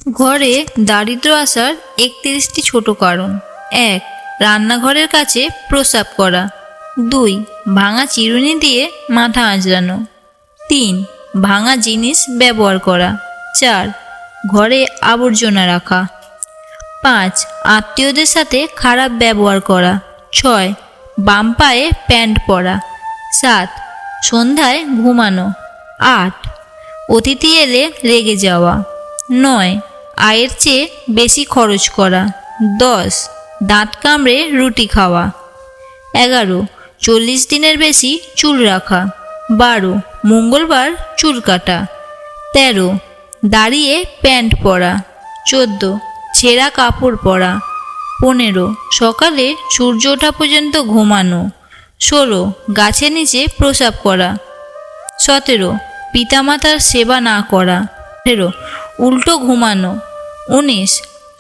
ঘরে দারিদ্র আসার ৩১টি ছোট কারণ। ১. রান্নাঘরের কাছে প্রস্রাব করা। ২. ভাঙা চিরুনি দিয়ে মাথা আঁচড়ানো। ৩. ভাঙা জিনিস ব্যবহার করা। ৪. ঘরে আবর্জনা রাখা। ৫. আত্মীয়দের সাথে খারাপ ব্যবহার করা। ৬. বাম পায়ে প্যান্ট পরা। ৭. সন্ধ্যায় ঘুমানো। ৮. অতিথি এলে রেগে যাওয়া। ৯. আয়ের চেয়ে বেশি খরচ করা। ১০. দাঁত কামড়ে রুটি খাওয়া। ১১. ৪০ দিনের বেশি চুল রাখা। ১২. মঙ্গলবার চুল কাটা। ১৩. দাঁড়িয়ে প্যান্ট পরা। ১৪. ছেঁড়া কাপড় পরা। ১৫. সকালে সূর্য ওঠা পর্যন্ত ঘুমানো। ১৬. গাছের নিচে প্রস্রাব করা। ১৭. পিতামাতার সেবা না করা। ১৮. উল্টো ঘুমানো। ১৯.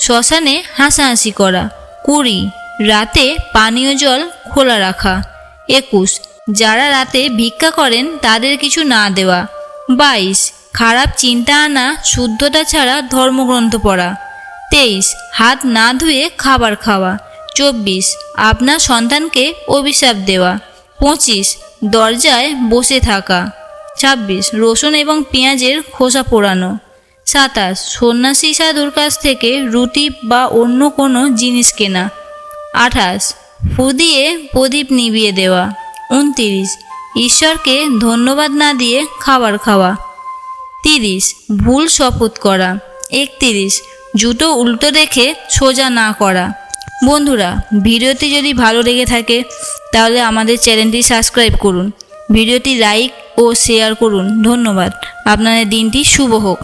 শ্মশানে হাসাহাসি করা। ২০. রাতে পানীয় জল খোলা রাখা। ২১. যারা রাতে ভিক্ষা করেন তাদের কিছু না দেওয়া। ২২. খারাপ চিন্তা আনা, শুদ্ধতা ছাড়া ধর্মগ্রন্থ পড়া। ২৩. হাত না ধুয়ে খাবার খাওয়া। ২৪. আপনার সন্তানকে অভিশাপ দেওয়া। ২৫. দরজায় বসে থাকা। ২৬. রসুন এবং পেঁয়াজের খোসা পোড়ানো। ২৭. সন্ন্যাসী সাধুর কাছ থেকে রুটি বা অন্য কোনো জিনিস কেনা। ২৮. ফু দিয়ে প্রদীপ নিভিয়ে দেওয়া। ২৯. ঈশ্বরকে ধন্যবাদ না দিয়ে খাবার খাওয়া। ৩০. ভুল শপথ করা। ৩১. জুতো উল্টো রেখে সোজা না করা। বন্ধুরা, ভিডিওটি যদি ভালো লেগে থাকে তাহলে আমাদের চ্যানেলটি সাবস্ক্রাইব করুন, ভিডিওটি লাইক ও শেয়ার করুন। ধন্যবাদ। আপনাদের দিনটি শুভ হোক।